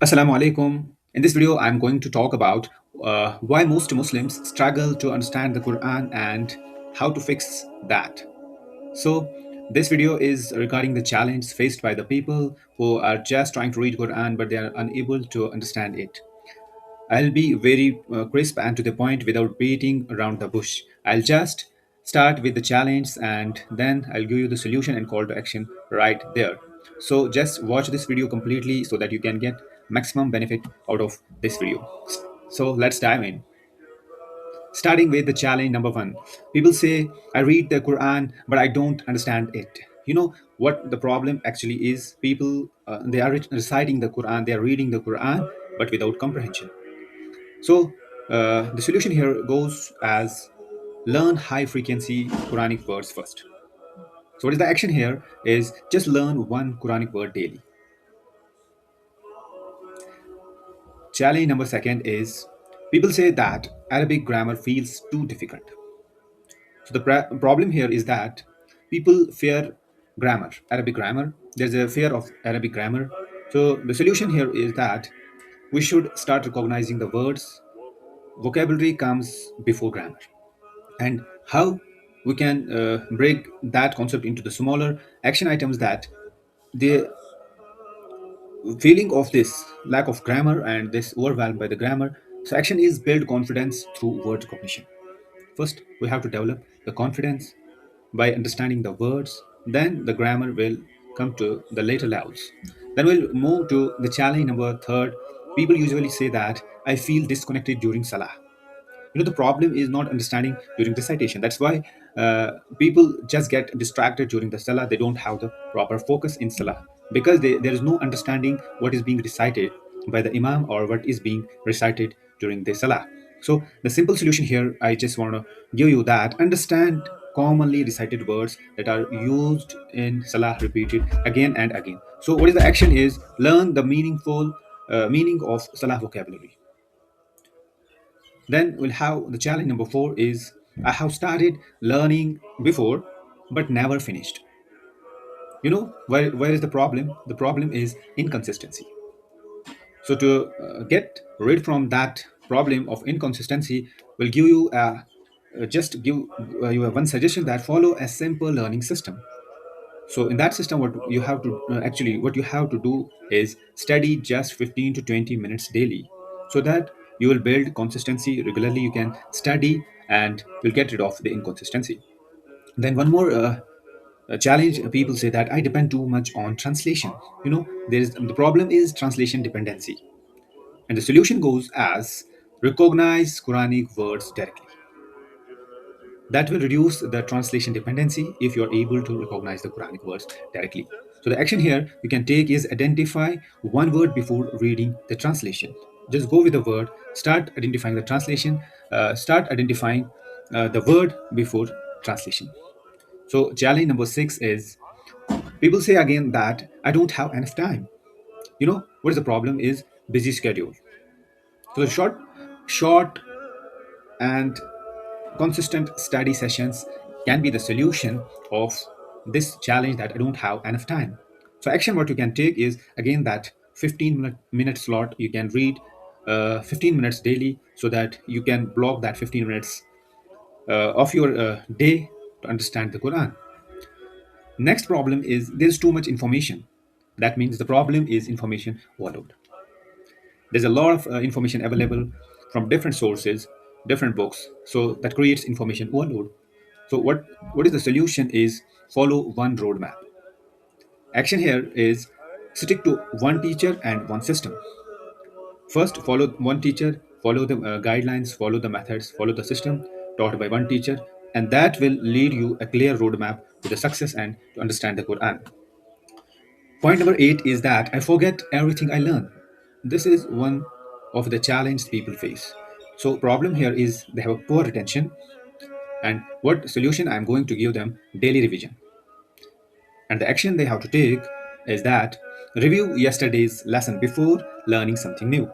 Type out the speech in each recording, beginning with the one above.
Assalamu alaikum. In this video, I'm going to talk about why most Muslims struggle to understand the Quran and how to fix that. So, this video is regarding the challenge faced by the people who are just trying to read Quran but they are unable to understand it. I'll be very crisp and to the point without beating around the bush. I'll just start with the challenge and then I'll give you the solution and call to action right there. So just watch this video completely so that you can get maximum benefit out of this video. So let's dive in. Starting with the challenge number one. People say, I read the Quran, but I don't understand it. You know what the problem actually is? People, they are reciting the Quran, they are reading the Quran, but without comprehension. So the solution here goes as learn high frequency Quranic words first. So what is the action here is just learn one Quranic word daily. Challenge number second is people say that Arabic grammar feels too difficult. So the problem here is that people fear grammar, Arabic grammar. There's a fear of Arabic grammar. So the solution here is that we should start recognizing the words. Vocabulary comes before grammar. And how we can break that concept into the smaller action items that the feeling of this lack of grammar and this overwhelmed by the grammar. So action is build confidence through word recognition. First we have to develop the confidence by understanding the words, then the grammar will come to the later levels. Then we'll move to the challenge number third. People usually say that I feel disconnected during salah. The problem is not understanding during recitation. That's why people just get distracted during the salah. They don't have the proper focus in salah because there is no understanding what is being recited by the imam or what is being recited during the salah. So the simple solution here, I just want to give you that understand commonly recited words that are used in salah repeated again and again. So what is the action is learn the meaningful meaning of salah vocabulary. Then we'll have the challenge number four is I have started learning before but never finished. Where is the problem? The problem is inconsistency. So to get rid from that problem of inconsistency, we'll give you just give you one suggestion that follow a simple learning system. So in that system, what you have to do is study just 15 to 20 minutes daily, so that you will build consistency regularly. You can study and will get rid of the inconsistency. Then one more challenge. People say that I depend too much on translation. There is the problem is translation dependency, and the solution goes as recognize Quranic words directly. That will reduce the translation dependency if you are able to recognize the Quranic words directly. So the action here you can take is identify one word before reading the translation. Just go with the word, start identifying the translation, start identifying the word before translation. So challenge number six is people say again that I don't have enough time. What is the problem is busy schedule. So the short and consistent study sessions can be the solution of this challenge that I don't have enough time. So action what you can take is again that 15-minute slot you can read 15 minutes daily so that you can block that 15 minutes of your day to understand the Quran. Next problem is there's too much information. That means the problem is information overload. There's a lot of information available from different sources, different books, so that creates information overload. So what is the solution is follow one roadmap. Action here is stick to one teacher and one system. First follow one teacher, follow the guidelines, follow the methods, follow the system taught by one teacher, and that will lead you a clear roadmap to the success and to understand the Quran. Point number eight is that I forget everything I learn. This is one of the challenges people face. So problem here is they have a poor retention, and what solution I'm going to give them daily revision. And the action they have to take is that review yesterday's lesson before learning something new.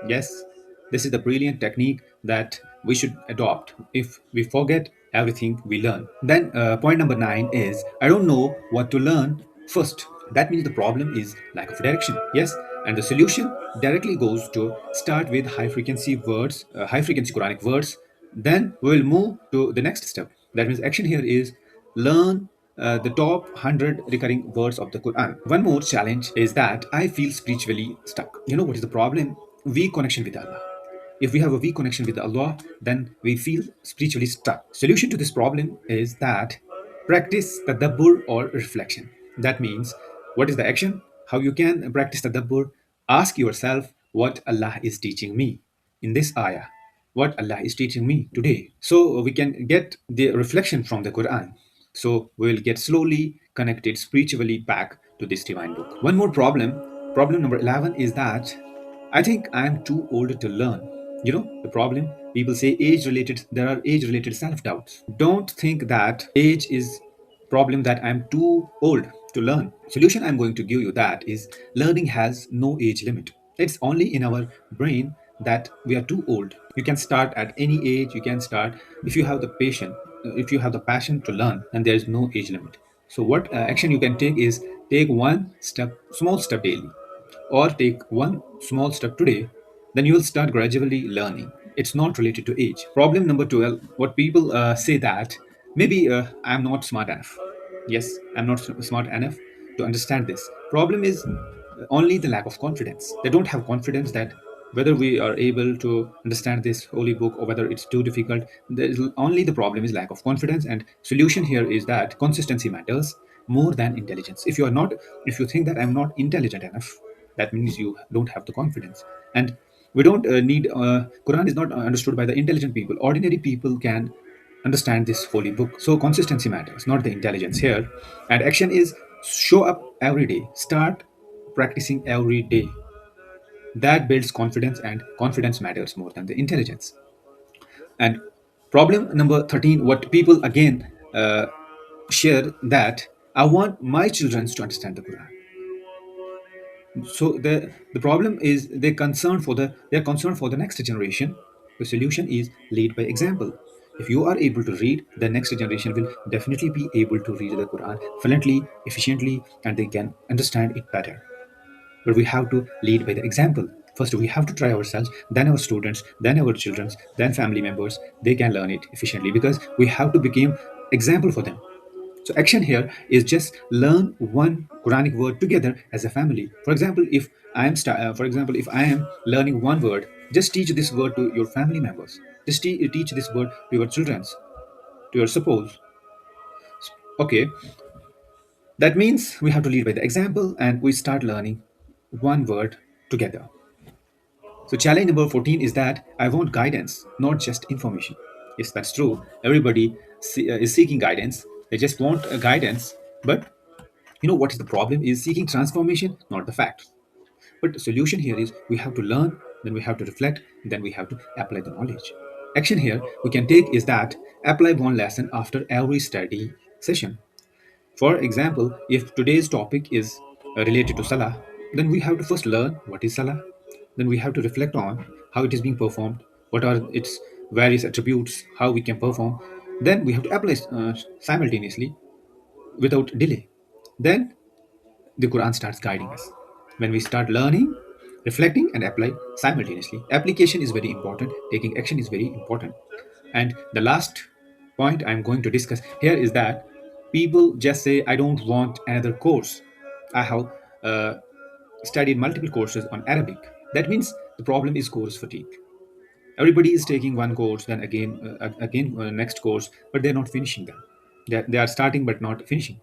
Yes, this is the brilliant technique that we should adopt if we forget everything we learn. Then, point number nine is I don't know what to learn first. That means the problem is lack of direction. Yes, And the solution directly goes to start with high frequency words, high frequency Quranic words. Then we will move to the next step. That means action here is learn the top 100 recurring words of the Quran. One more challenge is that I feel spiritually stuck. You know what is the problem? Weak connection with Allah. If we have a weak connection with Allah, then we feel spiritually stuck. Solution to this problem is that practice tadabbur or reflection. That means what is the action? How you can practice tadabbur? Ask yourself what Allah is teaching me in this ayah. What Allah is teaching me today. So we can get the reflection from the Quran. So we will get slowly connected spiritually back to this divine book. One more problem number 11 is that I think I am too old to learn. You know, the problem, people say there are age related self doubts. Don't think that age is problem that I'm too old to learn. Solution I'm going to give you that is learning has no age limit. It's only in our brain that we are too old. You can start at any age, you can start if you have the patience, if you have the passion to learn, and there is no age limit. So what action you can take is take one step, small step daily, or take one small step today, then you will start gradually learning. It's not related to age. Problem number 12, what people say that maybe I'm not smart enough. Yes, I'm not smart enough to understand this. Problem is only the lack of confidence. They don't have confidence that whether we are able to understand this holy book or whether it's too difficult. There's only the problem is lack of confidence, and solution here is that consistency matters more than intelligence. If you think that I'm not intelligent enough, that means you don't have the confidence. And we don't need Quran is not understood by the intelligent people. Ordinary people can understand this holy book. So consistency matters, not the intelligence here. And action is show up every day, start practicing every day. That builds confidence, and confidence matters more than the intelligence. And problem number 13, what people again share that I want my children to understand the Quran. So the problem is they're concerned for the next generation. The solution is lead by example. If you are able to read, the next generation will definitely be able to read the Quran fluently, efficiently, and they can understand it better. But we have to lead by the example. First we have to try ourselves, then our students, then our children, then family members, they can learn it efficiently because we have to become example for them. So action here is just learn one Quranic word together as a family. For example, if I am learning one word, just teach this word to your family members. Just teach this word to your children, to your suppose. Okay, that means we have to lead by the example and we start learning one word together. So challenge number 14 is that I want guidance, not just information. Yes, that's true. Everybody is seeking guidance. They just want a guidance, but you know what is the problem is seeking transformation, not the facts. But the solution here is we have to learn, then we have to reflect, then we have to apply the knowledge. Action here we can take is that apply one lesson after every study session. For example, if today's topic is related to Salah, then we have to first learn what is Salah. Then we have to reflect on how it is being performed, what are its various attributes, how we can perform. Then we have to apply simultaneously without delay. Then the Quran starts guiding us. When we start learning, reflecting, and apply simultaneously, application is very important, taking action is very important. And the last point I'm going to discuss here is that people just say, I don't want another course. I have studied multiple courses on Arabic. That means the problem is course fatigue. Everybody is taking one course, then again next course, but they're not finishing them. They are starting but not finishing.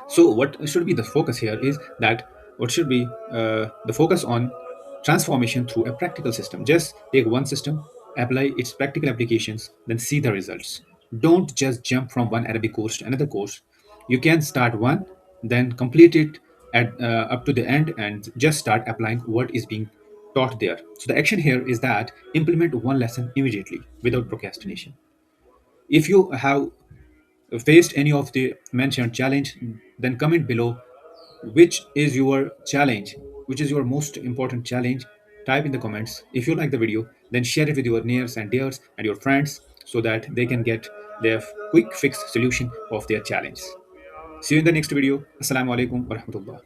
So what should be the focus here is that what should be the focus on transformation through a practical system. Just take one system, apply its practical applications, then see the results. Don't just jump from one Arabic course to another course. You can start one, then complete it at up to the end, and just start applying what is being taught there. So the action here is that implement one lesson immediately without procrastination. If you have faced any of the mentioned challenge, then comment below which is your challenge, which is your most important challenge. Type in the comments. If you like the video, then share it with your nears and dears and your friends so that they can get their quick fix solution of their challenge. See you in the next video. Assalamu alaikum wa rahmatullah.